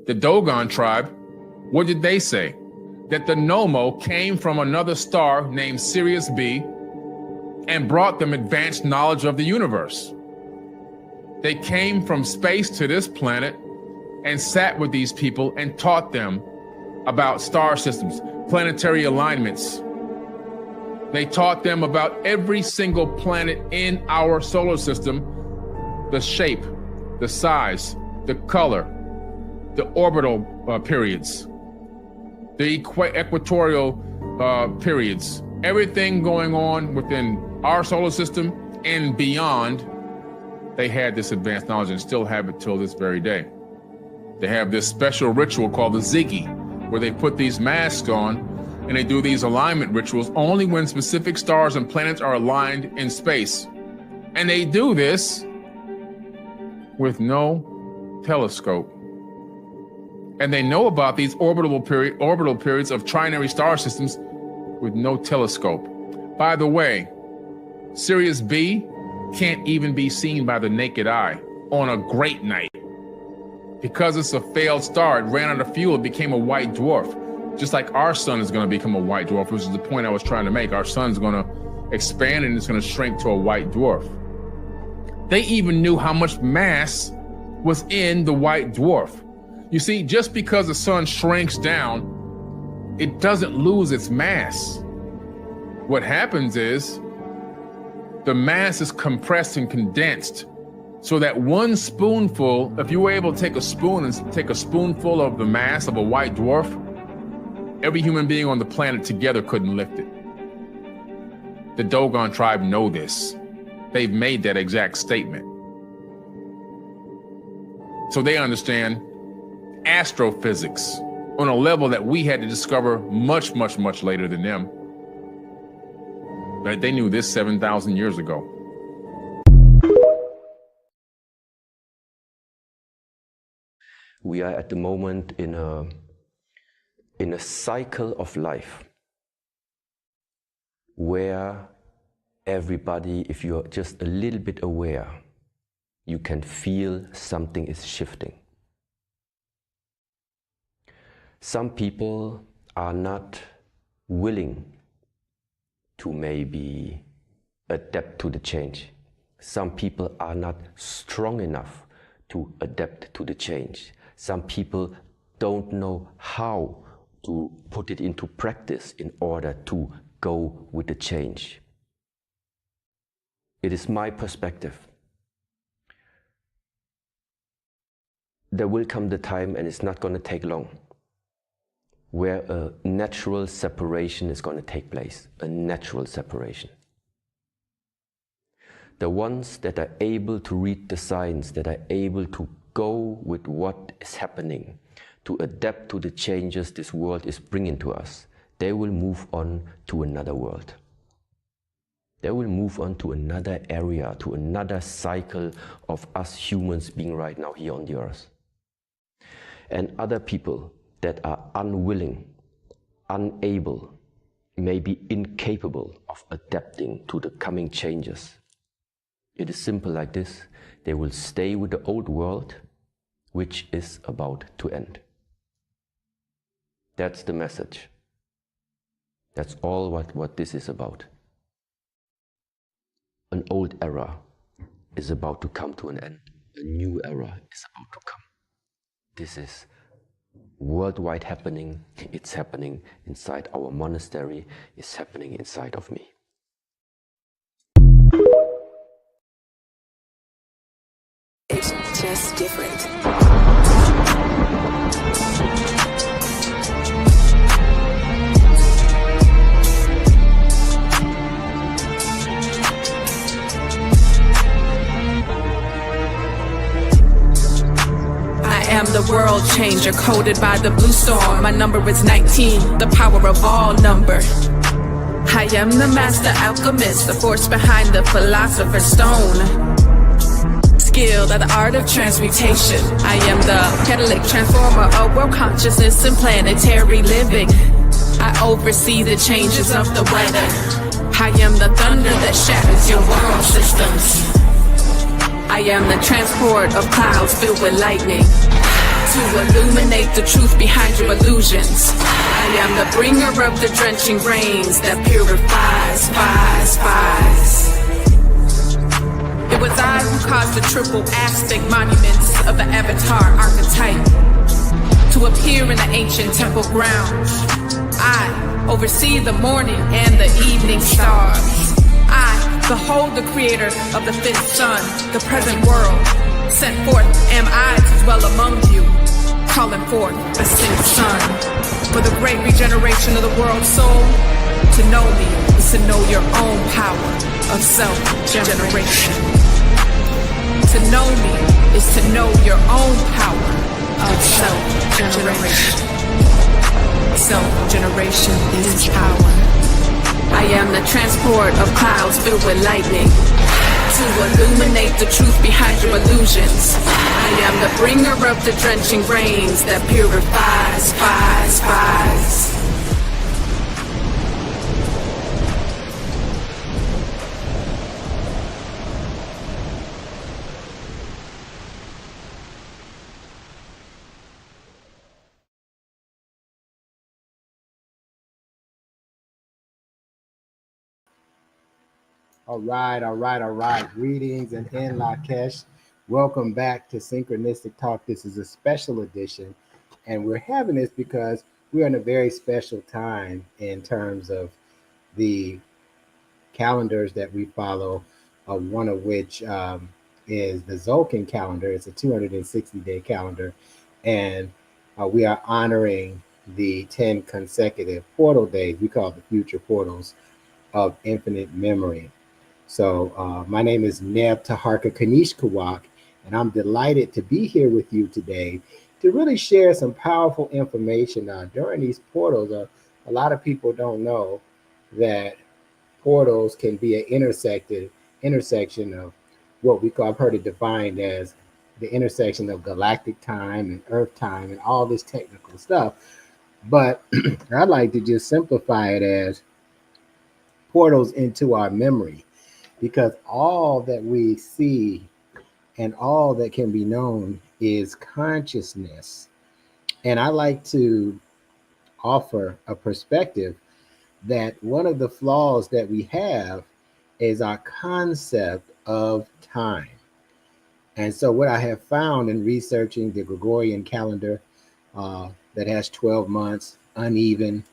The Dogon tribe, what did they say? That the Nomo came from another star named Sirius B and brought them advanced knowledge of the universe. They came from space to this planet and sat with these people and taught them about star systems, planetary alignments. They taught them about every single planet in our solar system, the shape, the size, the color, the orbital periods, the equatorial periods, everything going on within our solar system and beyond. They had this advanced knowledge and still have it till this very day. They have this special ritual called the Ziggy, where they put these masks on and they do these alignment rituals only when specific stars and planets are aligned in space. And they do this with no telescope. And they know about these orbital periods of trinary star systems with no telescope. By the way, Sirius B can't even be seen by the naked eye on a great night. Because it's a failed star, it ran out of fuel, it became a white dwarf. Just like our sun is going to become a white dwarf, which is the point I was trying to make. Our sun's going to expand and it's going to shrink to a white dwarf. They even knew how much mass was in the white dwarf. You see, just because the sun shrinks down, it doesn't lose its mass. What happens is the mass is compressed and condensed so that one spoonful, if you were able to take a spoon and take a spoonful of the mass of a white dwarf, every human being on the planet together couldn't lift it. The Dogon tribe know this. They've made that exact statement. So they understand astrophysics on a level that we had to discover much, much, much later than them. But they knew this 7,000 years ago. We are at the moment in a cycle of life where everybody, if you're just a little bit aware, you can feel something is shifting. Some people are not willing to maybe adapt to the change. Some people are not strong enough to adapt to the change. Some people don't know how to put it into practice in order to go with the change. It is my perspective. There will come the time, and it's not going to take long, where a natural separation is going to take place, a natural separation. The ones that are able to read the signs, that are able to go with what is happening, to adapt to the changes this world is bringing to us, they will move on to another world. They will move on to another area, to another cycle of us humans being right now here on the earth. And other people that are unwilling, unable, maybe incapable of adapting to the coming changes. It is simple like this. They will stay with the old world, which is about to end. That's the message. That's all what this is about. An old era is about to come to an end. A new era is about to come. This is worldwide happening. It's happening inside our monastery. It's happening inside of me. It's just different. I am the world changer, coded by the blue storm. My number is 19, the power of all number. I am the master alchemist, the force behind the philosopher's stone. Skilled at the art of transmutation. I am the catalytic transformer of world consciousness and planetary living. I oversee the changes of the weather. I am the thunder that shatters your world systems. I am the transport of clouds filled with lightning. to illuminate the truth behind your illusions. I am the bringer of the drenching rains that purifies, It was I who caused the triple aspect monuments of the Avatar archetype to appear in the ancient temple grounds. I oversee the morning and the evening stars. I behold the creator of the fifth sun, the present world. Sent forth am I to dwell among you, calling forth a sixth sun. For the great regeneration of the world's soul, to know me is to know your own power of self-generation. To know me is to know your own power of self-generation. Self-generation is power. I am the transport of clouds filled with lightning to illuminate the truth behind your illusions. I am the bringer of the drenching rains that purifies. All right. Greetings and in Lakesh. Welcome back to Synchronistic Talk. This is a special edition, and we're having this because we're in a very special time in terms of the calendars that we follow, one of which is the Zolkin calendar. It's a 260-day calendar, and we are honoring the 10 consecutive portal days. We call it the future portals of infinite memory. So my name is Neb Taharka Kanishkawak, and I'm delighted to be here with you today to really share some powerful information. During these portals, a lot of people don't know that portals can be an intersection of what we call, I've heard it defined as the intersection of galactic time and Earth time and all this technical stuff. But I'd like to just simplify it as portals into our memory, because all that we see and all that can be known is consciousness. And I like to offer a perspective that one of the flaws that we have is our concept of time. And so what I have found in researching the Gregorian calendar that has 12 months, uneven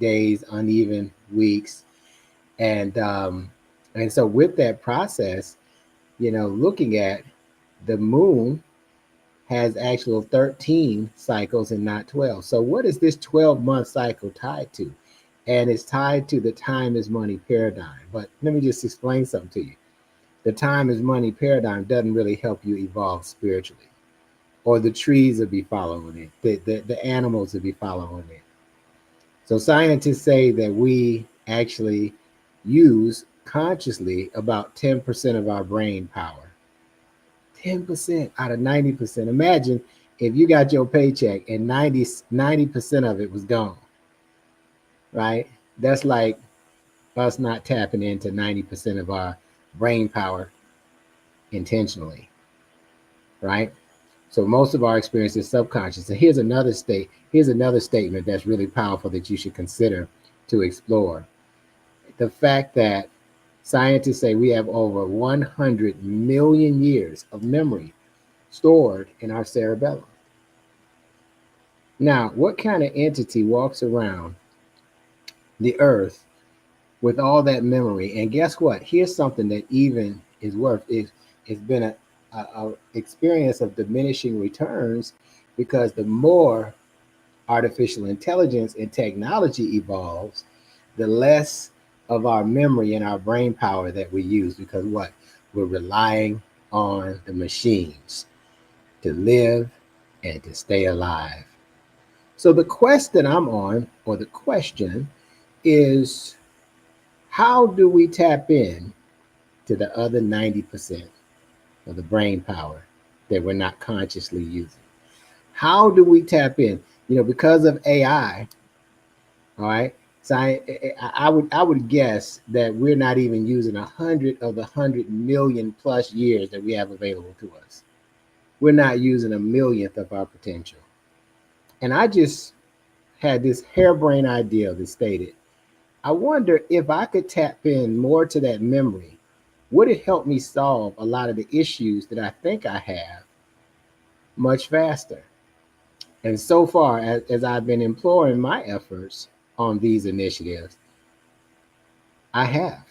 days, uneven weeks, and so with that process, looking at the moon has actual 13 cycles and not 12. So what is this 12-month cycle tied to? And it's tied to the time is money paradigm. But let me just explain something to you. The time is money paradigm doesn't really help you evolve spiritually, or the trees will be following it, the animals will be following it. So scientists say that we actually use consciously about 10% of our brain power. 10% out of 90%. Imagine if you got your paycheck and 90% of it was gone, right? That's like us not tapping into 90% of our brain power intentionally, right? So most of our experience is subconscious. And here's another statement that's really powerful that you should consider to explore. The fact that scientists say we have over 100 million years of memory stored in our cerebellum. Now, what kind of entity walks around the earth with all that memory? And guess what? Here's something that even is it's been a experience of diminishing returns, because the more artificial intelligence and technology evolves, the less of our memory and our brain power that we use, because what? We're relying on the machines to live and to stay alive. So the quest that I'm on, or the question, is how do we tap in to the other 90% of the brain power that we're not consciously using? How do we tap in? Because of AI, all right? So I would guess that we're not even using 100 of the 100 million plus years that we have available to us. we're not using a millionth of our potential. And I just had this harebrained idea that stated, I wonder if I could tap in more to that memory, would it help me solve a lot of the issues that I think I have much faster? And so far, as I've been employing my efforts on these initiatives, I have.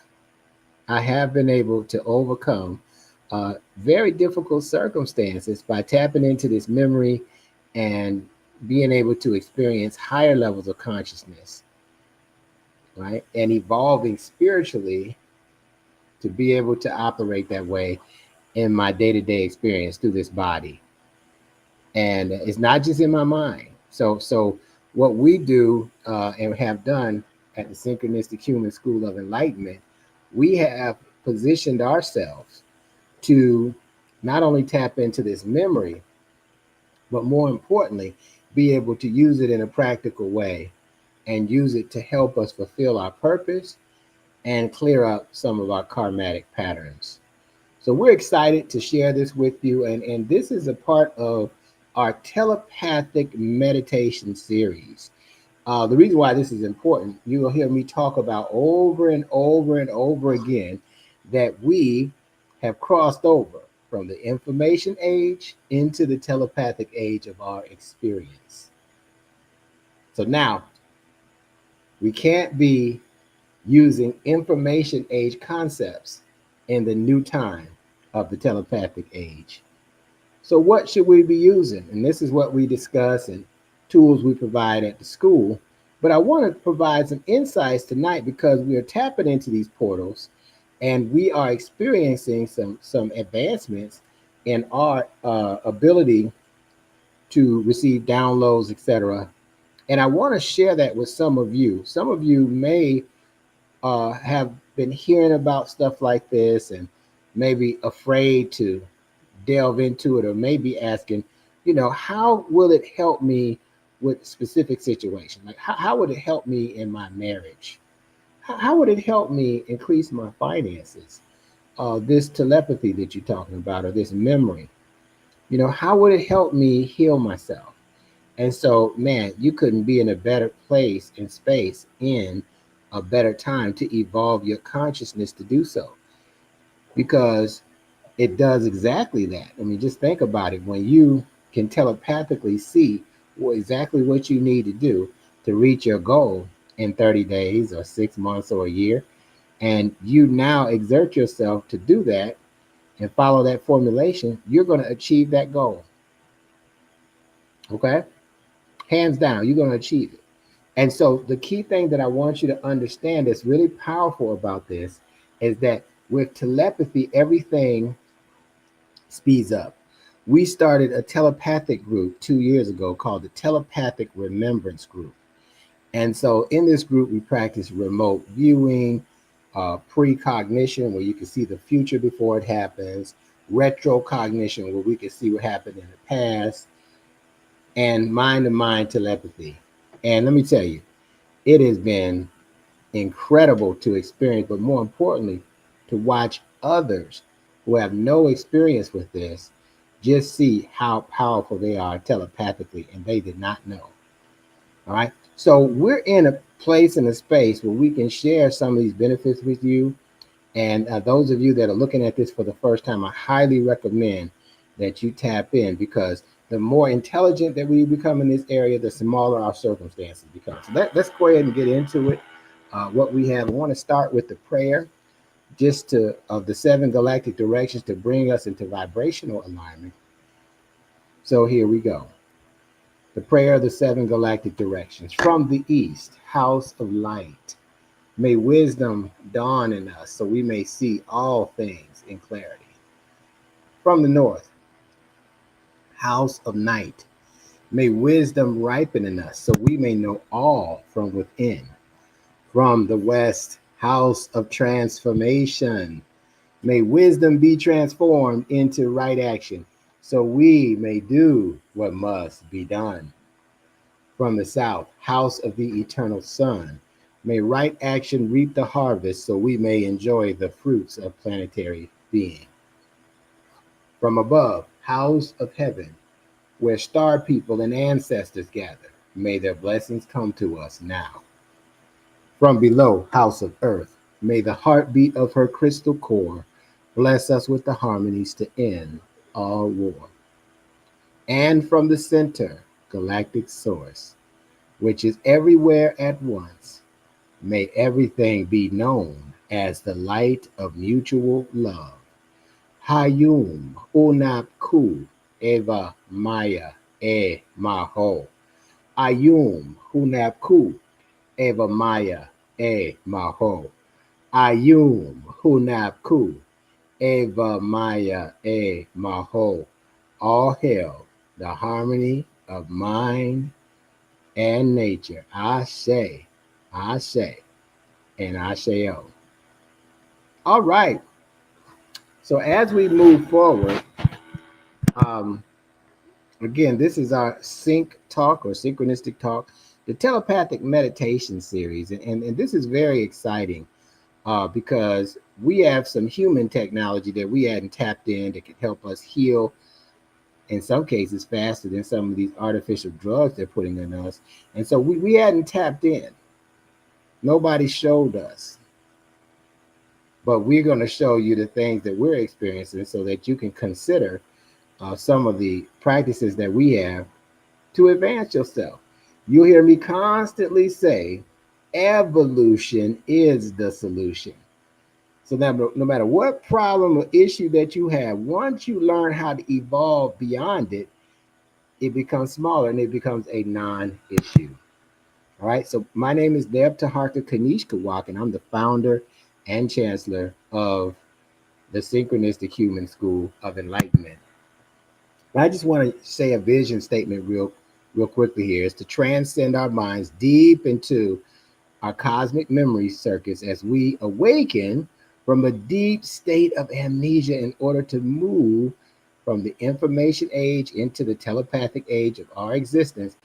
I have been able to overcome very difficult circumstances by tapping into this memory and being able to experience higher levels of consciousness, right? And evolving spiritually to be able to operate that way in my day-to-day experience through this body. And it's not just in my mind. So what we do and have done at the Synchronistic Human School of Enlightenment, we have positioned ourselves to not only tap into this memory, but more importantly, be able to use it in a practical way and use it to help us fulfill our purpose and clear up some of our karmatic patterns. So we're excited to share this with you. And this is a part of our telepathic meditation series. The reason why this is important, you will hear me talk about over and over and over again that we have crossed over from the information age into the telepathic age of our experience. So now we can't be using information age concepts in the new time of the telepathic age. So what should we be using? And this is what we discuss and tools we provide at the school. But I want to provide some insights tonight because we are tapping into these portals and we are experiencing some advancements in our ability to receive downloads, etc. And I want to share that with some of you. Some of you may have been hearing about stuff like this and maybe afraid to delve into it, or maybe asking, how will it help me with specific situations? Like how would it help me in my marriage? How would it help me increase my finances? This telepathy that you're talking about, or this memory, how would it help me heal myself? And so, man, you couldn't be in a better place and space in a better time to evolve your consciousness to do so, because it does exactly that. I mean, just think about it. When you can telepathically see exactly what you need to do to reach your goal in 30 days or 6 months or a year, and you now exert yourself to do that and follow that formulation, you're going to achieve that goal. Okay? Hands down, you're going to achieve it. And so the key thing that I want you to understand that's really powerful about this is that with telepathy, everything speeds up. We started a telepathic group 2 years ago called the Telepathic Remembrance Group. And so in this group, we practice remote viewing, precognition, where you can see the future before it happens, retrocognition, where we can see what happened in the past, and mind-to-mind telepathy. And let me tell you, it has been incredible to experience, but more importantly, to watch others who have no experience with this just see how powerful they are telepathically, and they did not know. All right. So we're in a place and a space where we can share some of these benefits with you. And those of you that are looking at this for the first time, I highly recommend that you tap in, because the more intelligent that we become in this area, the smaller our circumstances become. So let's go ahead and get into it. What we have, I want to start with the prayer, just of the 7 galactic directions to bring us into vibrational alignment. So here we go. The prayer of the 7 galactic directions. From the east, house of light, may wisdom dawn in us so we may see all things in clarity. From the north, house of night, may wisdom ripen in us so we may know all from within. From the west, house of transformation, may wisdom be transformed into right action so we may do what must be done. From the south, house of the eternal sun, may right action reap the harvest so we may enjoy the fruits of planetary being. From above, house of heaven, where star people and ancestors gather. May their blessings come to us now. From below, house of earth, may the heartbeat of her crystal core bless us with the harmonies to end all war. And from the center, galactic source, which is everywhere at once, may everything be known as the light of mutual love. Hayum Unap Ku Eva Maya E Maho. Ayum Hunap Ku Eva Maya E Maho. Ayum Hunap Ku Eva Maya E Maho. All hail the harmony of mind and nature. I say, and I say, oh. All right. So as we move forward, again, this is our sync talk or synchronistic talk, the telepathic meditation series. And this is very exciting because we have some human technology that we hadn't tapped in that can help us heal, in some cases, faster than some of these artificial drugs they're putting in us. And so we hadn't tapped in. Nobody showed us. But we're going to show you the things that we're experiencing so that you can consider some of the practices that we have to advance yourself. You'll hear me constantly say, evolution is the solution. So now, no matter what problem or issue that you have, once you learn how to evolve beyond it, it becomes smaller and it becomes a non-issue. All right. So my name is Deb Taharka Kanishkawak, and I'm the founder and chancellor of the Synchronistic Human School of Enlightenment. I just want to say a vision statement real quickly here is to transcend our minds deep into our cosmic memory circuits as we awaken from a deep state of amnesia in order to move from the information age into the telepathic age of our existence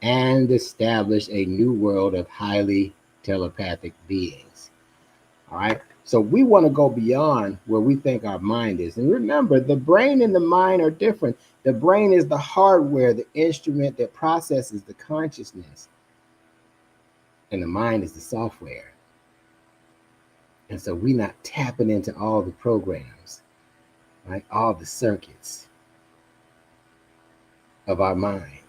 and establish a new world of highly telepathic beings. All right. So we want to go beyond where we think our mind is. And remember, the brain and the mind are different. The brain is the hardware, the instrument that processes the consciousness. And the mind is the software. And so we're not tapping into all the programs, right? All the circuits of our mind.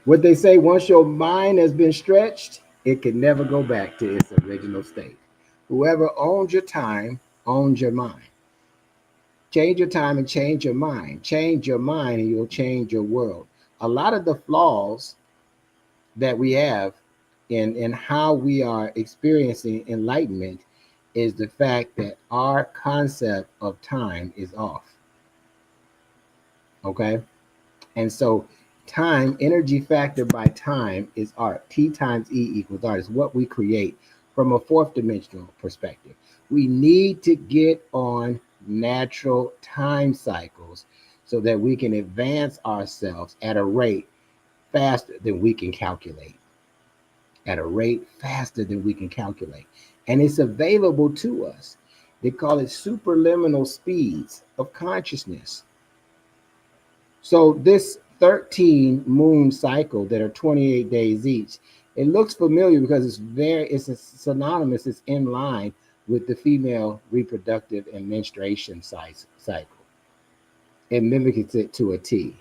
What they say, once your mind has been stretched, it can never go back to its original state. Whoever owns your time owns your mind. Change your time and change your mind. Change your mind and you'll change your world. A lot of the flaws that we have in how we are experiencing enlightenment is the fact that our concept of time is off. Okay? And so time, energy factor by time is art. T times E equals art. It's what we create from a fourth dimensional perspective. We need to get on natural time cycles so that we can advance ourselves at a rate faster than we can calculate. At a rate faster than we can calculate. And it's available to us. They call it superliminal speeds of consciousness. So this 13 moon cycle that are 28 days each, it looks familiar because it's synonymous, it's in line with the female reproductive and menstruation cycle. It mimics it to a T.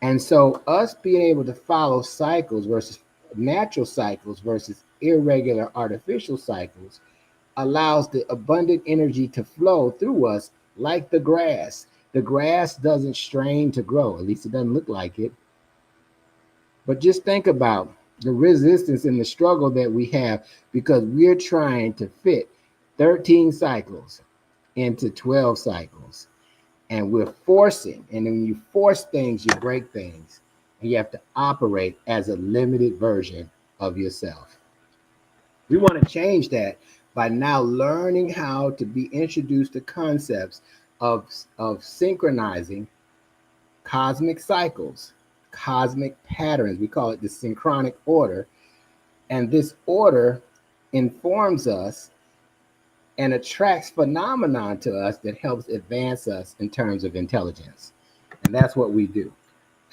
And so us being able to follow cycles versus natural cycles versus irregular artificial cycles allows the abundant energy to flow through us like the grass. The grass doesn't strain to grow, at least it doesn't look like it. But just think about the resistance and the struggle that we have because we're trying to fit 13 cycles into 12 cycles. And we're forcing, and when you force things, you break things. And you have to operate as a limited version of yourself. We want to change that by now learning how to be introduced to concepts of synchronizing cosmic cycles, cosmic patterns. We call it the synchronic order. And this order informs us and attracts phenomenon to us that helps advance us in terms of intelligence. And that's what we do.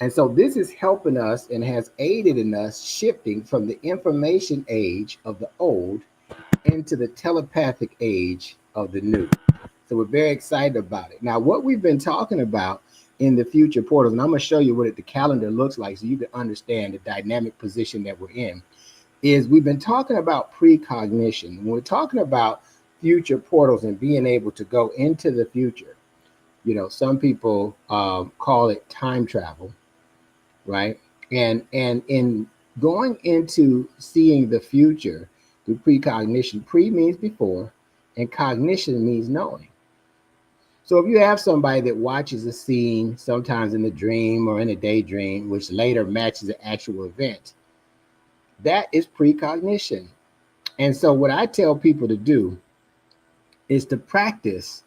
And so this is helping us and has aided in us shifting from the information age of the old into the telepathic age of the new. So we're very excited about it. Now, what we've been talking about in the future portals, and I'm going to show you what the calendar looks like so you can understand the dynamic position that we're in, is we've been talking about precognition. When we're talking about future portals and being able to go into the future, you know, some people call it time travel, right? And in going into seeing the future through precognition, pre means before, and cognition means knowing. So if you have somebody that watches a scene, sometimes in a dream or in a daydream, which later matches the actual event, that is precognition. And so what I tell people to do is to practice,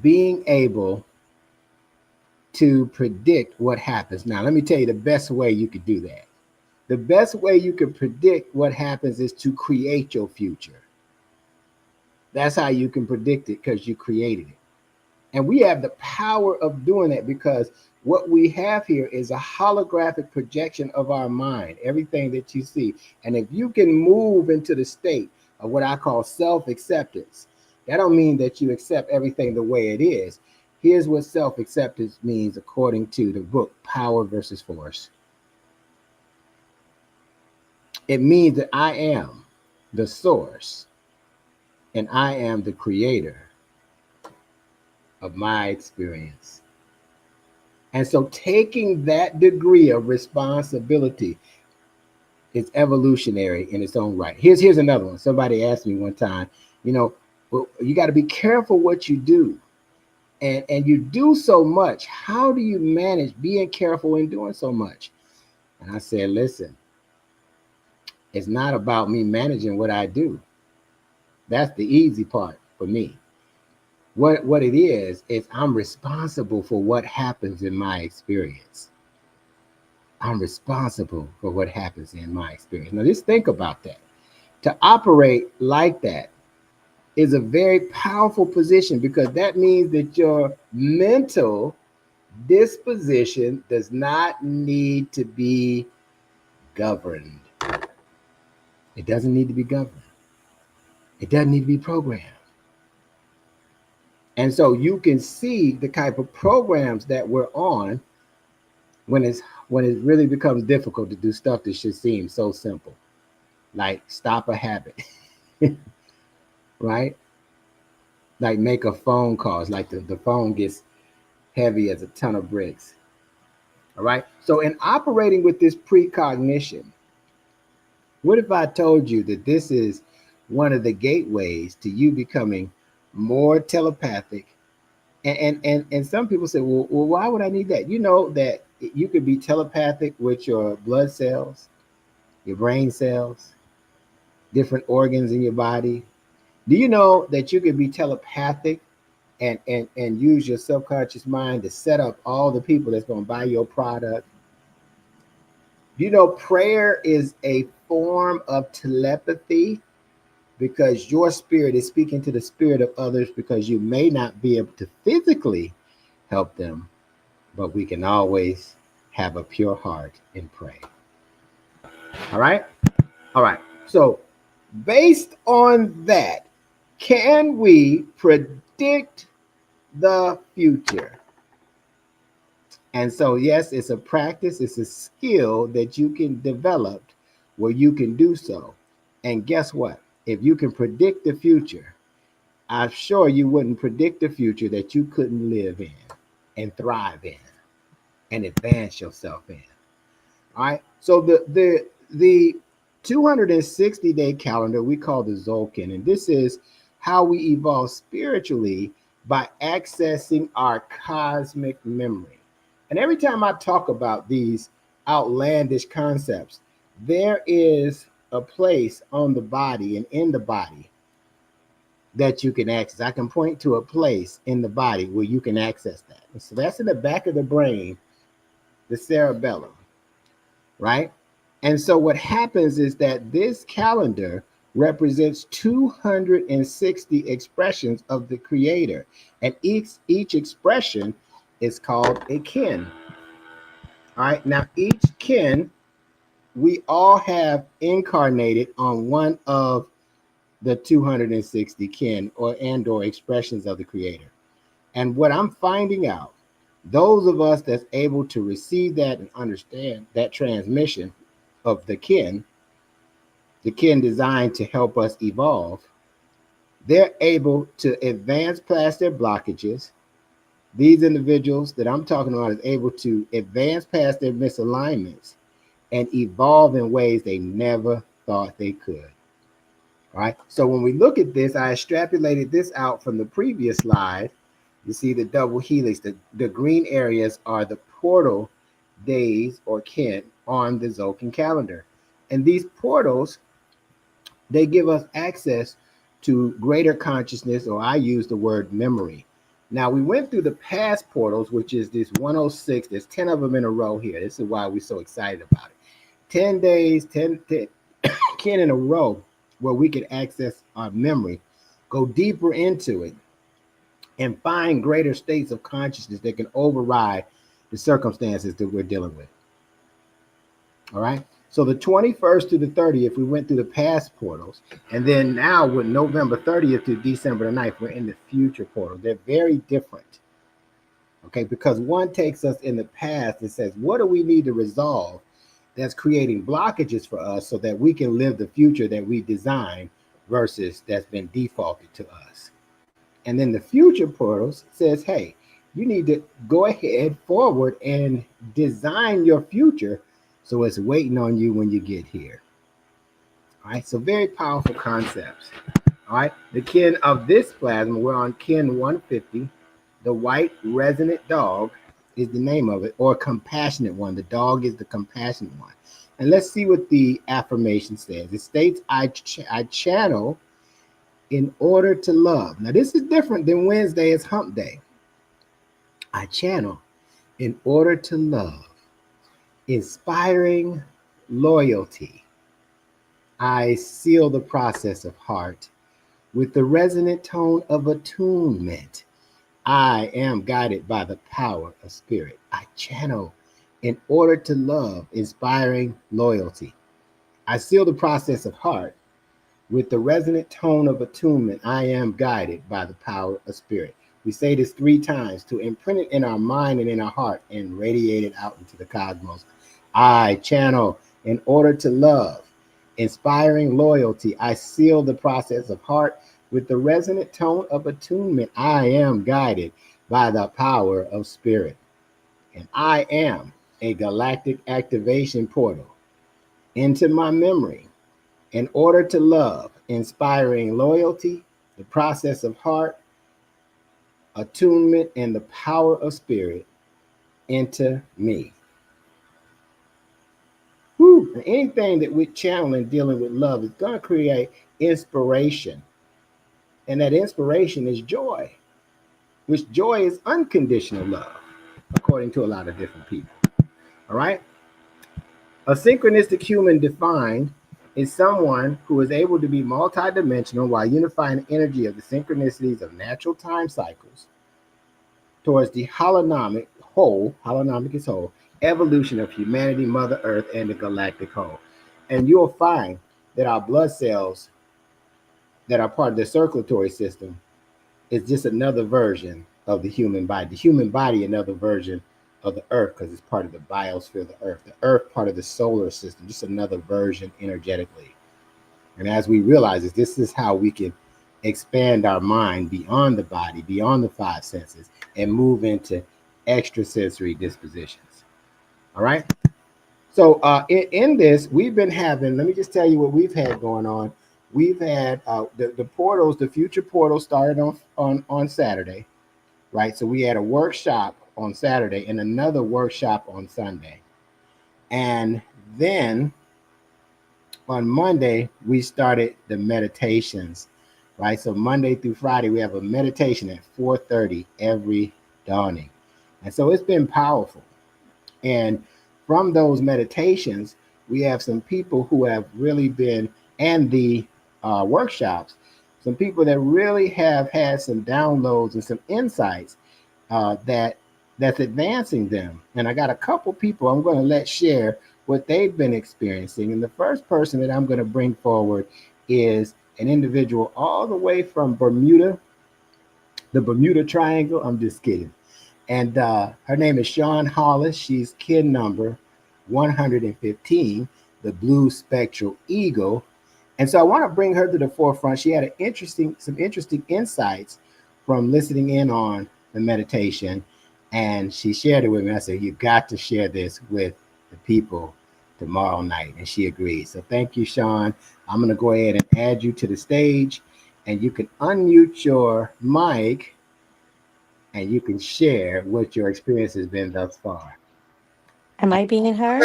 being able to predict what happens. Now, let me tell you the best way you could do that. The best way you can predict what happens is to create your future. That's how you can predict it, because you created it. And we have the power of doing that, because what we have here is a holographic projection of our mind, everything that you see. And if you can move into the state of what I call self-acceptance, that don't mean that you accept everything the way it is. Here's what self-acceptance means according to the book, Power versus Force. It means that I am the source and I am the creator of my experience. And so taking that degree of responsibility is evolutionary in its own right. Here's another one. Somebody asked me one time, you know, well, you got to be careful what you do. And you do so much. How do you manage being careful in doing so much? And I said, listen, it's not about me managing what I do. That's the easy part for me. What it is I'm responsible for what happens in my experience. I'm responsible for what happens in my experience. Now, just think about that. To operate like that is a very powerful position, because that means that your mental disposition does not need to be governed. It doesn't need to be governed. It doesn't need to be programmed. And so you can see the type of programs that we're on when it really becomes difficult to do stuff that should seem so simple, like stop a habit, right? Like make a phone call. It's like the phone gets heavy as a ton of bricks. All right. So in operating with this precognition, what if I told you that this is one of the gateways to you becoming more telepathic? And some people say, well, why would I need that? You know that you could be telepathic with your blood cells, your brain cells, different organs in your body. Do you know that you could be telepathic and use your subconscious mind to set up all the people that's going to buy your product? Do you know prayer is a form of telepathy, because your spirit is speaking to the spirit of others, because you may not be able to physically help them, but we can always have a pure heart and pray. All right. All right. So based on that, can we predict the future? And so, yes, it's a practice. It's a skill that you can develop where you can do so. And guess what? If you can predict the future, I'm sure you wouldn't predict the future that you couldn't live in and thrive in and advance yourself in. All right. So the 260-day calendar we call the Zolkin, and this is how we evolve spiritually by accessing our cosmic memory. And every time I talk about these outlandish concepts, there is a place on the body and in the body that you can access. I can point to a place in the body where you can access that. And so that's in the back of the brain, the cerebellum, right? And so what happens is that this calendar represents 260 expressions of the creator, and each expression is called a kin. All right, now each kin, we all have incarnated on one of the 260 kin or expressions of the creator. And what I'm finding out, those of us that's able to receive that and understand that transmission of the kin designed to help us evolve, they're able to advance past their blockages. These individuals that I'm talking about is able to advance past their misalignments and evolve in ways they never thought they could. All right. So when we look at this, I extrapolated this out from the previous slide. You see the double helix. The green areas are the portal days or kin on the Zolkin calendar. And these portals, they give us access to greater consciousness, or I use the word memory. Now, we went through the past portals, which is this 106. There's 10 of them in a row here. This is why we're so excited about it. 10 days, 10 kin in a row where we can access our memory, go deeper into it, and find greater states of consciousness that can override the circumstances that we're dealing with. All right. So the 21st to the 30th, we went through the past portals. And then now with November 30th to December the 9th, we're in the future portal. They're very different. Okay. Because one takes us in the past and says, what do we need to resolve that's creating blockages for us so that we can live the future that we design versus that's been defaulted to us. And then the future portals says, hey, you need to go ahead forward and design your future so it's waiting on you when you get here. All right, so very powerful concepts. All right, the kin of this plasma, we're on kin 150. The white resonant dog is the name of it, or compassionate one. The dog is the compassionate one. And let's see what the affirmation says. It states, I channel in order to love. Now, this is different than Wednesday is hump day. I channel in order to love, inspiring loyalty. I seal the process of heart with the resonant tone of attunement. I am guided by the power of spirit. I channel in order to love, inspiring loyalty. I seal the process of heart with the resonant tone of attunement. I am guided by the power of spirit. We say this 3 times to imprint it in our mind and in our heart and radiate it out into the cosmos. I channel in order to love, inspiring loyalty. I seal the process of heart with the resonant tone of attunement. I am guided by the power of spirit. And I am a galactic activation portal into my memory in order to love, inspiring loyalty, the process of heart, attunement, and the power of spirit into me. Whew. Anything that we channel in dealing with love is going to create inspiration. And that inspiration is joy, which joy is unconditional love, according to a lot of different people. All right. A synchronistic human defined is someone who is able to be multidimensional while unifying the energy of the synchronicities of natural time cycles towards the holonomic is whole, evolution of humanity, Mother Earth, and the galactic whole. And you'll find that our blood cells that are part of the circulatory system is just another version of the human body. The human body, another version of the earth, because it's part of the biosphere of the earth. The earth, part of the solar system, just another version energetically. And as we realize this is how we can expand our mind beyond the body, beyond the 5 senses, and move into extrasensory dispositions. All right. So in this, we've been having, let me just tell you what we've had going on. We've had the portals, the future portals started on Saturday, right? So we had a workshop on Saturday and another workshop on Sunday. And then on Monday, we started the meditations, right? So Monday through Friday, we have a meditation at 4:30 every dawning. And so it's been powerful. And from those meditations, we have some people who have really been, and the workshops, some people that really have had some downloads and some insights that's advancing them. And I got a couple people I'm going to let share what they've been experiencing. And the first person that I'm going to bring forward is an individual all the way from Bermuda, the Bermuda Triangle. I'm just kidding. And her name is Sean Hollis. She's kin number 115, the blue spectral eagle. And so I want to bring her to the forefront. She had some interesting insights from listening in on the meditation, and she shared it with me. I said, "You got to share this with the people tomorrow night," and she agreed. So thank you, Sean. I'm going to go ahead and add you to the stage, and you can unmute your mic, and you can share what your experience has been thus far. Am I being heard?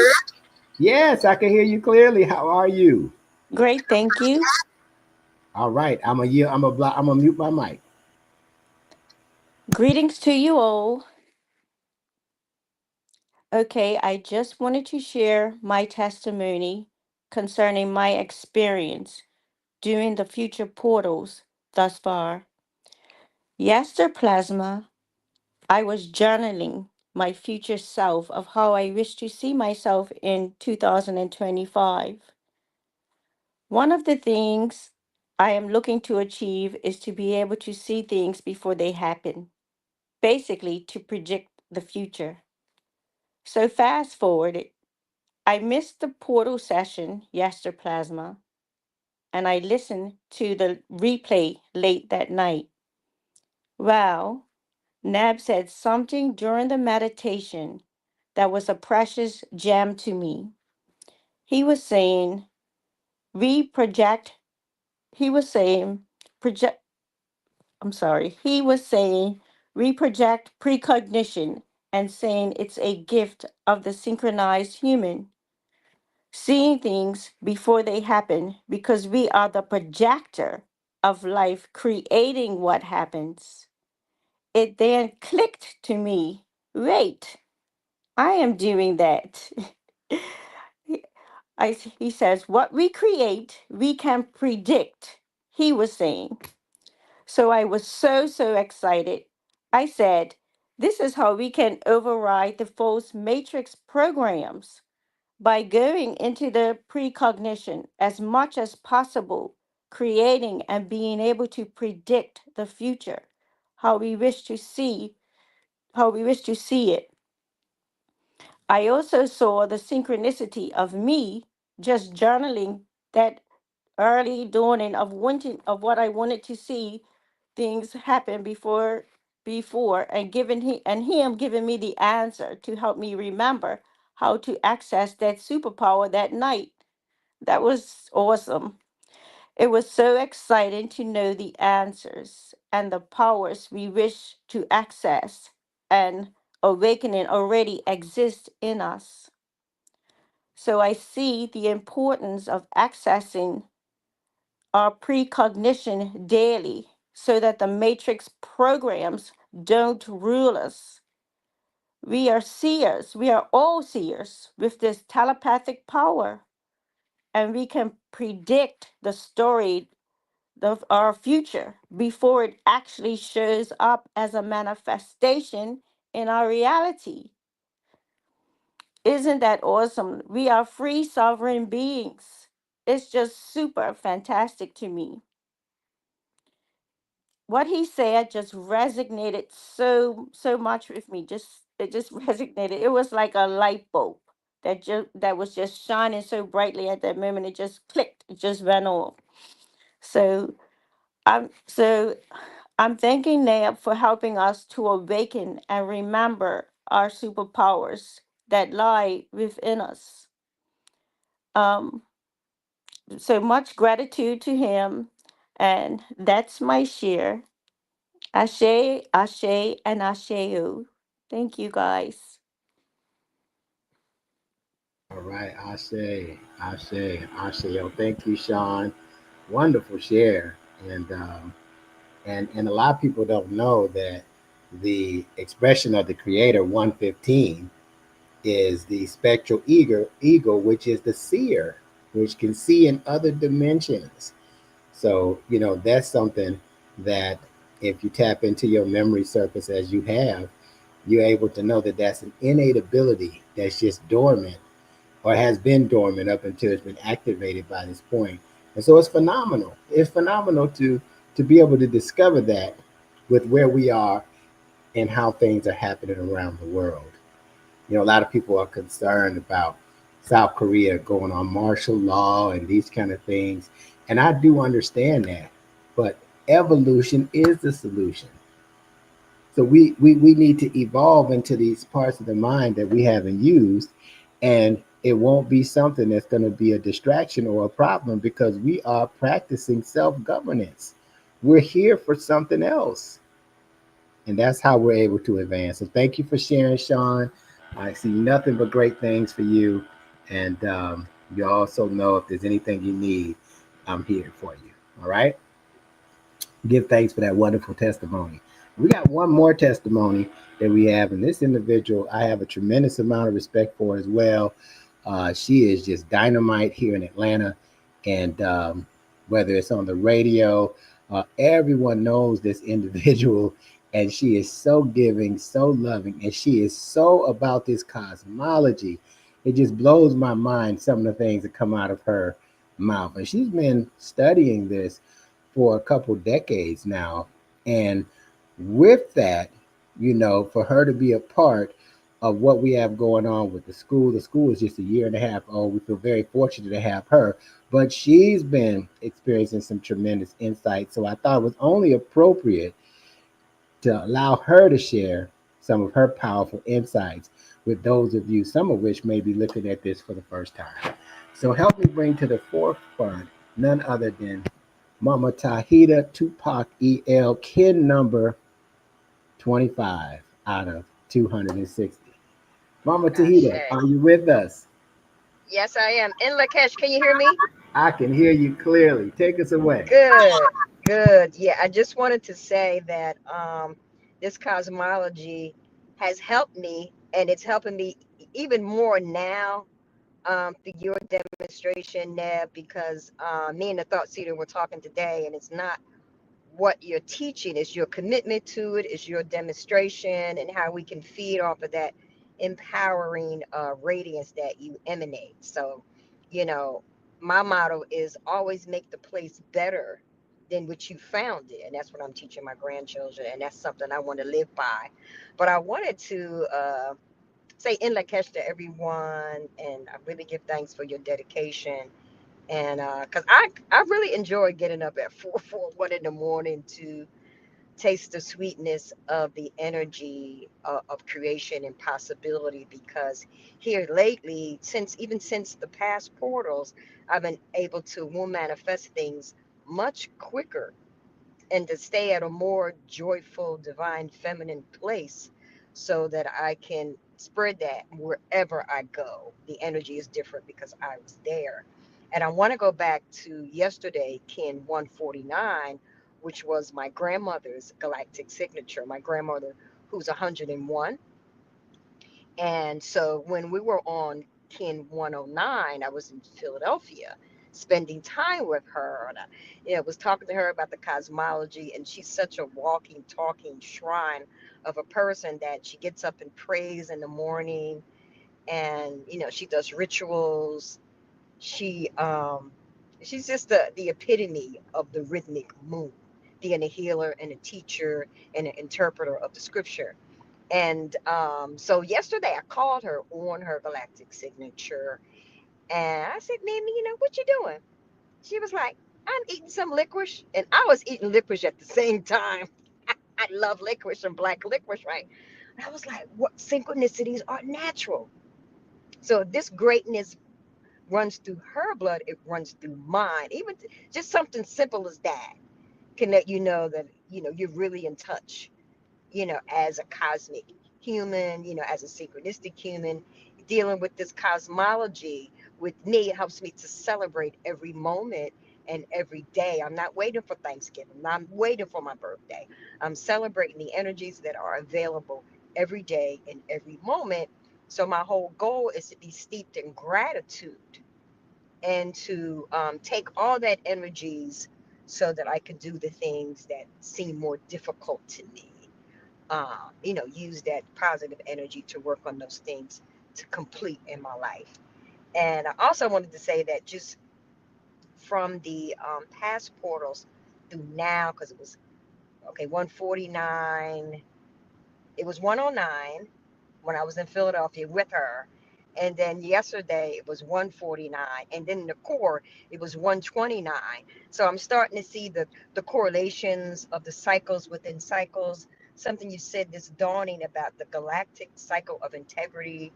Yes, I can hear you clearly. How are you? Great, thank you. All right, I'm gonna mute my mic. Greetings to you all. Okay, I just wanted to share my testimony concerning my experience doing the future portals thus far. Yesterday, Plasma, I was journaling my future self of how I wish to see myself in 2025. One of the things I am looking to achieve is to be able to see things before they happen, basically to predict the future. So fast forward, I missed the portal session yesterday, Plasma, and I listened to the replay late that night. Well, Nab said something during the meditation that was a precious gem to me. He was saying, we project, he was saying, project, I'm sorry, he was saying, we project precognition and saying it's a gift of the synchronized human, seeing things before they happen because we are the projector of life creating what happens. It then clicked to me, wait, I am doing that. He he says, what we create, we can predict, he was saying. So I was so excited. I said, this is how we can override the false matrix programs by going into the precognition as much as possible, creating and being able to predict the future, how we wish to see, how we wish to see it. I also saw the synchronicity of me just journaling that early dawning of wanting of what I wanted to see things happen before and him giving me the answer to help me remember how to access that superpower that night. That was awesome. It was so exciting to know the answers and the powers we wish to access and awakening already exists in us. So I see the importance of accessing our precognition daily so that the matrix programs don't rule us. We are seers, we are all seers with this telepathic power, and we can predict the story of our future before it actually shows up as a manifestation in our reality. Isn't that awesome? We are free sovereign beings. It's just super fantastic to me. What he said just resonated so much with me. It just resonated. It was like a light bulb that was just shining so brightly at that moment. It just clicked. It just went off. So so I'm thanking Nab for helping us to awaken and remember our superpowers that lie within us. Um, so much gratitude to him, and that's my share. Ashe, Ashe, and Asheo. Thank you, guys. All right, Ashe. Yo, thank you, Sean. Wonderful share. And a lot of people don't know that the expression of the Creator 115 is the spectral ego, which is the seer, which can see in other dimensions. So, that's something that if you tap into your memory circuits as you have, you're able to know that that's an innate ability that's just dormant or has been dormant up until it's been activated by this point. And so it's phenomenal. It's phenomenal to be able to discover that with where we are and how things are happening around the world. A lot of people are concerned about South Korea going on martial law and these kind of things. And I do understand that. But evolution is the solution. So we need to evolve into these parts of the mind that we haven't used. And it won't be something that's going to be a distraction or a problem because we are practicing self governance. We're here for something else. And that's how we're able to advance. So thank you for sharing, Sean. I see nothing but great things for you. And you also know if there's anything you need, I'm here for you. All right. Give thanks for that wonderful testimony. We got one more testimony that we have, and this individual I have a tremendous amount of respect for as well. She is just dynamite here in Atlanta, and whether it's on the radio, everyone knows this individual, and she is so giving, so loving, and she is so about this cosmology. It just blows my mind some of the things that come out of her mouth, and she's been studying this for a couple decades now. And with that, for her to be a part of what we have going on with the school is just a year and a half old. We feel very fortunate to have her, but she's been experiencing some tremendous insight. So I thought it was only appropriate to allow her to share some of her powerful insights with those of you, some of which may be looking at this for the first time. So help me bring to the forefront none other than Mama Tahita Tupac EL, kin number 25 out of 260. Mama Tahita, Ashe. are you with us? Yes, I am. In Lakesh, can you hear me? I can hear you clearly. Take us away. Good, good. Yeah, I just wanted to say that this cosmology has helped me, and it's helping me even more now through your demonstration, Neb, because me and the Thought Seeder were talking today, and it's not what you're teaching, is your commitment to it, is your demonstration, and how we can feed off of that empowering radiance that you emanate. So, you know, my motto is always make the place better than what you found it. And that's what I'm teaching my grandchildren. And that's something I want to live by. But I wanted to say in Lakesh to everyone, and I really give thanks for your dedication. And because I really enjoy getting up at 1 in the morning to taste the sweetness of the energy of creation and possibility, because here lately, since the past portals, I've been able to will manifest things much quicker and to stay at a more joyful, divine, feminine place so that I can spread that wherever I go. The energy is different because I was there. And I want to go back to yesterday, Kin 149, which was my grandmother's galactic signature. My grandmother, who's 101, and so when we were on Kin 109, I was in Philadelphia spending time with her. And I, was talking to her about the cosmology, and she's such a walking, talking shrine of a person that she gets up and prays in the morning, and she does rituals. She's just the epitome of the rhythmic moon, being a healer and a teacher and an interpreter of the scripture. And so yesterday I called her on her galactic signature, and I said, Mammy, what you doing? She was like, I'm eating some licorice. And I was eating licorice at the same time. I love licorice and black licorice, right? And I was like, what synchronicities are natural? So this greatness runs through her blood, it runs through mine. Even just something simple as that can let you know that, you're really in touch, as a cosmic human, as a synchronistic human, dealing with this cosmology. With me, it helps me to celebrate every moment and every day. I'm not waiting for Thanksgiving. I'm not waiting for my birthday. I'm celebrating the energies that are available every day and every moment. So my whole goal is to be steeped in gratitude and to take all that energies so that I could do the things that seem more difficult to me. Use that positive energy to work on those things to complete in my life. And I also wanted to say that just from the past portals through now, because it was 149, it was 109 when I was in Philadelphia with her. And then yesterday it was 149. And then in the core, it was 129. So I'm starting to see the correlations of the cycles within cycles. Something you said this dawning about the galactic cycle of integrity,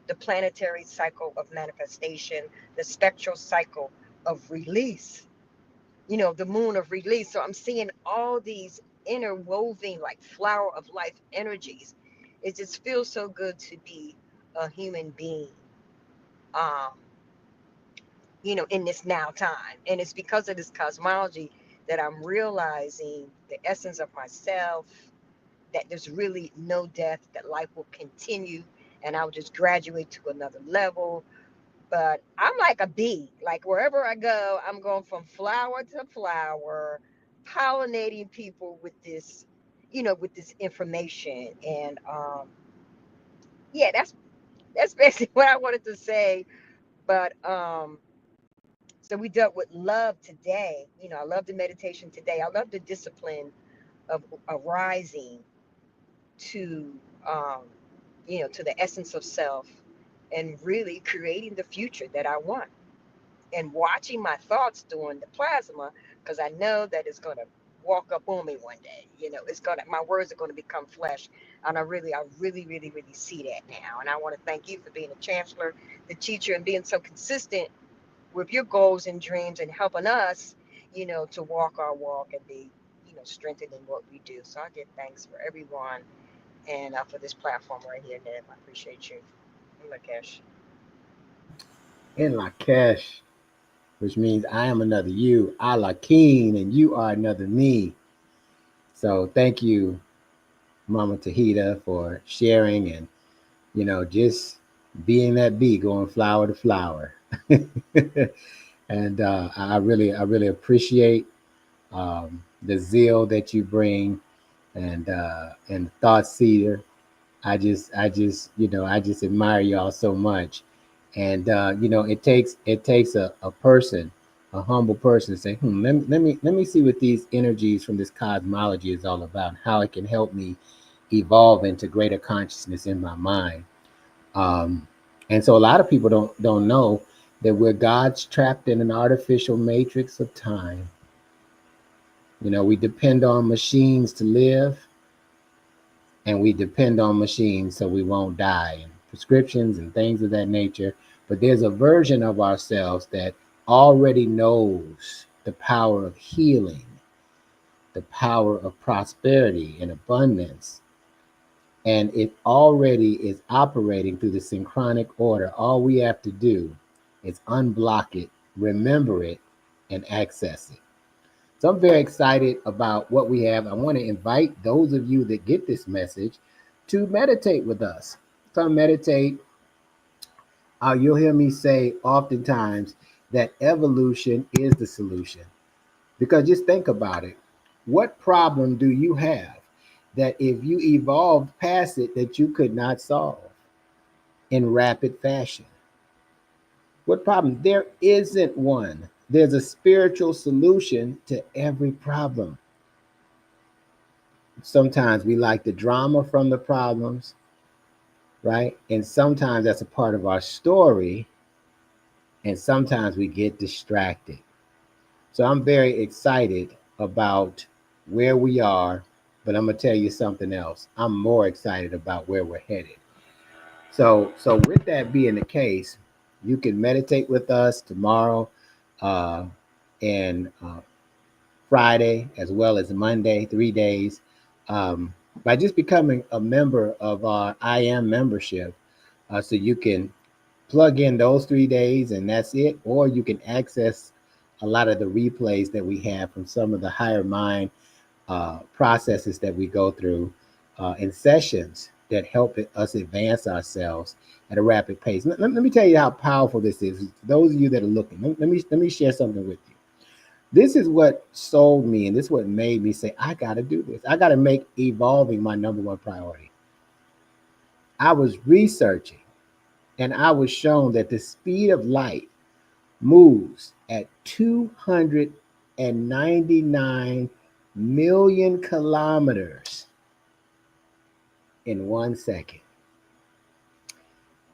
the planetary cycle of manifestation, the spectral cycle of release, the moon of release. So I'm seeing all these interwoven like flower of life energies. It just feels so good to be a human being, um, in this now time. And it's because of this cosmology that I'm realizing the essence of myself, that there's really no death, that life will continue and I'll just graduate to another level. But I'm like a bee. Like wherever I go, I'm going from flower to flower, pollinating people with this, with this information. And yeah, that's basically what I wanted to say. But so we dealt with love today. I love the meditation today. I love the discipline of arising to to the essence of self and really creating the future that I want. And watching my thoughts during the plasma, because I know that it's going to walk up on me one day. My words are going to become flesh. And I really, really, really see that now. And I want to thank you for being a chancellor, the teacher, and being so consistent with your goals and dreams and helping us, to walk our walk and be, strengthened in what we do. So I give thanks for everyone and for this platform right here, Nev. I appreciate you. And Lakesh. In Lakesh, which means I am another you, a la Keen, and you are another me. So thank you, Mama Tahita, for sharing and, just being that bee going flower to flower. And I really appreciate the zeal that you bring and thought seeder. I just admire y'all so much. And it takes a person, a humble person, to say, let me see what these energies from this cosmology is all about, how it can help me evolve into greater consciousness in my mind. And so a lot of people don't know that we're gods trapped in an artificial matrix of time. We depend on machines to live, and we depend on machines so we won't die, and prescriptions and things of that nature. But there's a version of ourselves that already knows the power of healing, the power of prosperity and abundance, and it already is operating through the synchronic order. All we have to do is unblock it, remember it, and access it. So I'm very excited about what we have. I want to invite those of you that get this message to meditate with us. So meditate. You'll hear me say oftentimes that evolution is the solution. Because just think about it. What problem do you have that if you evolved past it that you could not solve in rapid fashion? What problem? There isn't one. There's a spiritual solution to every problem. Sometimes we like the drama from the problems, right? And sometimes that's a part of our story. And sometimes we get distracted. So I'm very excited about where we are, but I'm going to tell you something else. I'm more excited about where we're headed. So with that being the case, you can meditate with us tomorrow and Friday, as well as Monday, 3 days, by just becoming a member of our I Am membership. So you can plug in those 3 days and that's it, or you can access a lot of the replays that we have from some of the higher mind processes that we go through in sessions that help us advance ourselves at a rapid pace. Let me tell you how powerful this is. Those of you that are looking, let me share something with you. This is what sold me, and this is what made me say, I got to do this. I got to make evolving my number one priority. I was researching, and I was shown that the speed of light moves at 299 million kilometers in 1 second.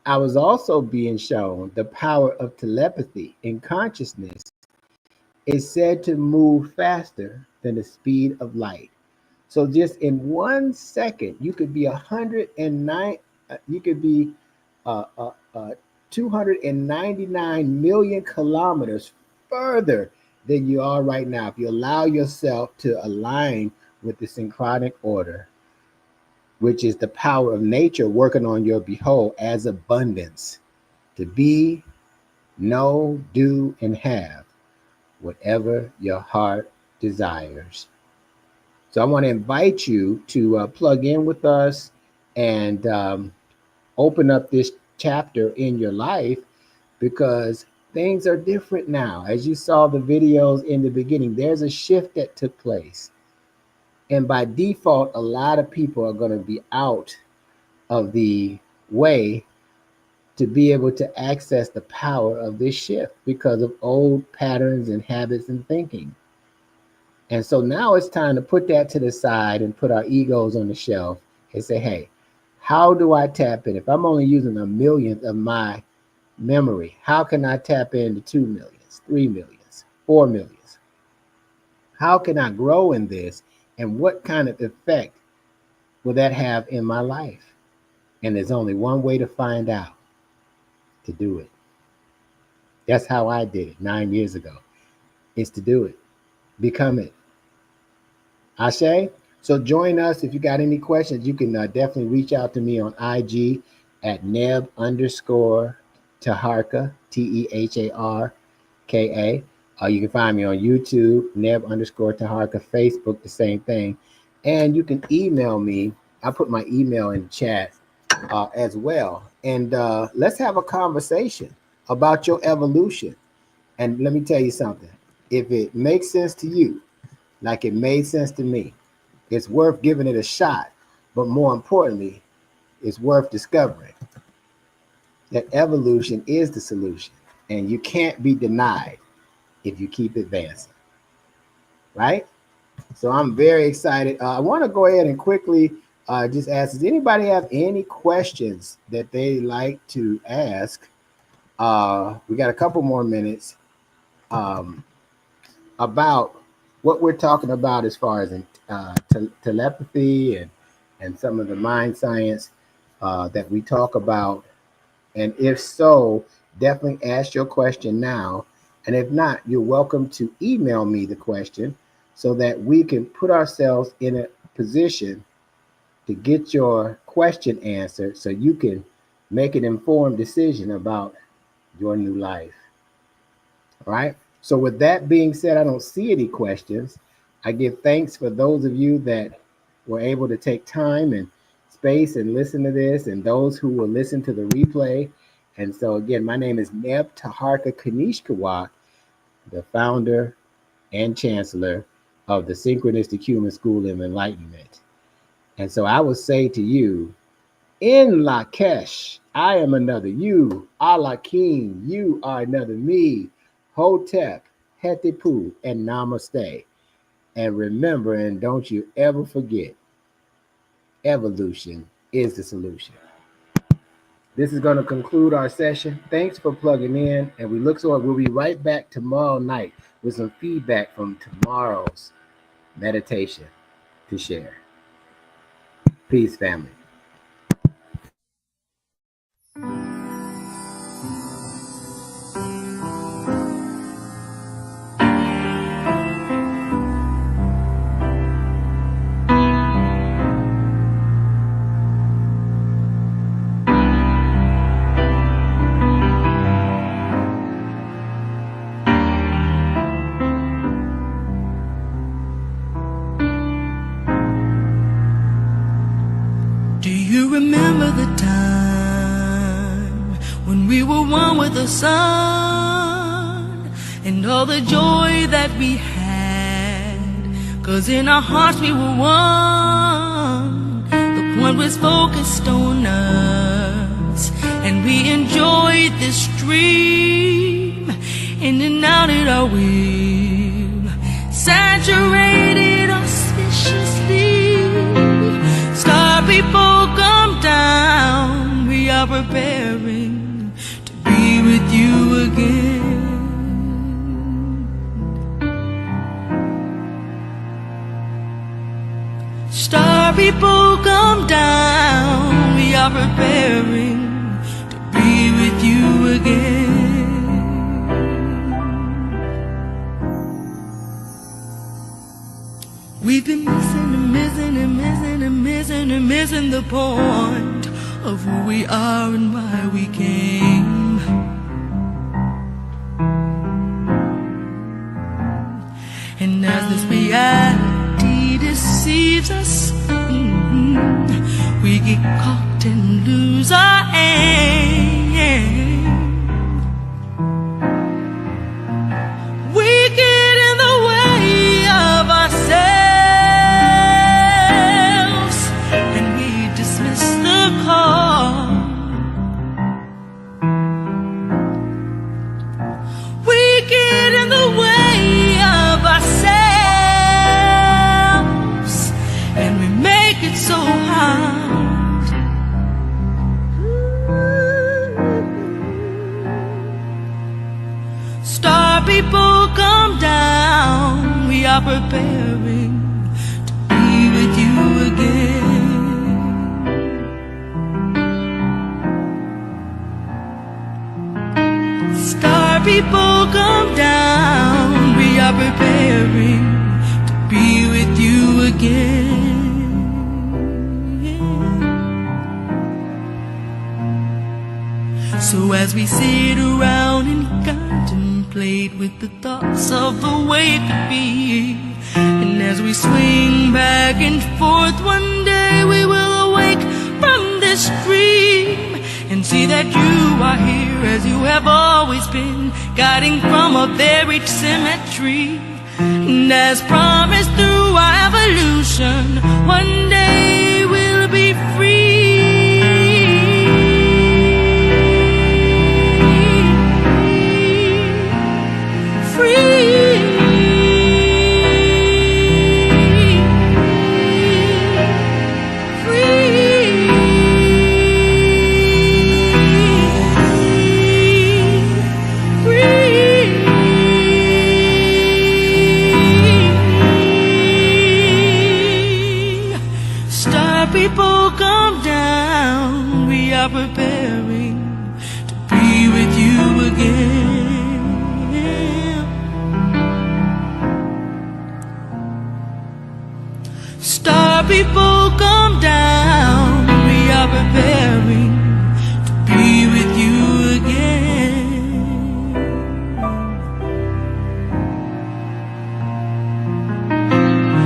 I was also being shown the power of telepathy in consciousness is said to move faster than the speed of light. So just in 1 second, you could be 109, you could be 299 million kilometers further than you are right now. If you allow yourself to align with the synchronic order, which is the power of nature working on your behold as abundance, to be, know, do, and have whatever your heart desires. So I want to invite you to plug in with us and open up this chapter in your life, because things are different now. As you saw the videos in the beginning, there's a shift that took place. And by default, a lot of people are going to be out of the way to be able to access the power of this shift because of old patterns and habits and thinking. And so now it's time to put that to the side and put our egos on the shelf and say, hey, how do I tap in? If I'm only using a millionth of my memory, how can I tap into 2 millions, 3 millions, 4 millions? How can I grow in this? And what kind of effect will that have in my life? And there's only one way to find out, to do it. That's how I did it 9 years ago. It's to do it. Become it. Ashe? So join us. If you got any questions, you can definitely reach out to me on IG at Neb_Taharka, TEHARKA. You can find me on YouTube, Neb_Taharka, Facebook, the same thing. And you can email me. I put my email in the chat as well. And let's have a conversation about your evolution. And let me tell you something. If it makes sense to you, like it made sense to me, it's worth giving it a shot. But more importantly, it's worth discovering that evolution is the solution. And you can't be denied if you keep advancing. Right? So I'm very excited. I want to go ahead and quickly just ask, does anybody have any questions that they like to ask? We got a couple more minutes about what we're talking about as far as telepathy and some of the mind science that we talk about. And if so, definitely ask your question now. And if not, you're welcome to email me the question so that we can put ourselves in a position to get your question answered so you can make an informed decision about your new life. All right. So with that being said, I don't see any questions. I give thanks for those of you that were able to take time and space and listen to this, and those who will listen to the replay. And so again, my name is Neb Taharka Kanishkawa, the founder and chancellor of the Synchronistic Human School of Enlightenment. And so I will say to you, in Lakesh, I am another you. Alakim, you are another me. Hotep, Hetipu, and Namaste. And remember, and don't you ever forget, evolution is the solution. This is going to conclude our session. Thanks for plugging in, and we look forward. We'll be right back tomorrow night with some feedback from tomorrow's meditation to share. Peace, family. One with the sun, and and all the joy that we had, 'cause in our hearts we were one. The point was focused on us, and we enjoyed this dream. In and out at our will, saturated auspiciously. Star people come down, we are preparing to be with you again. Star people come down, we are preparing to be with you again. We've been missing the point of who we are and why we came. And as this reality deceives us, we get caught and lose our aim. We get in the way of ourselves, and we dismiss the call. We get in the way of ourselves, and we make it so hard. Star people come down, we are preparing to be with you again. Star people come down, we are preparing to be with you again. So as we sit around and contemplate with the thoughts of the way it could be, and as we swing back and forth, one day we will awake from this dream and see that you are here as you have always been, guiding from a buried cemetery. And as promised through our evolution, one day we'll be free. People come down, we are preparing to be with you again. Star people come down, we are preparing to be with you again.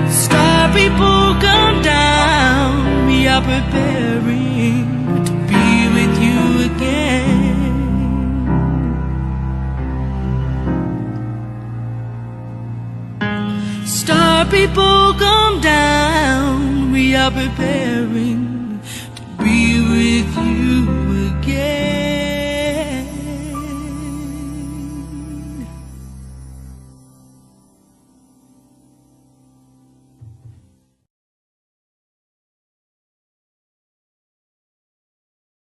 Star people come down, we are preparing to be with you again. Star people come down, we are preparing to be with you again.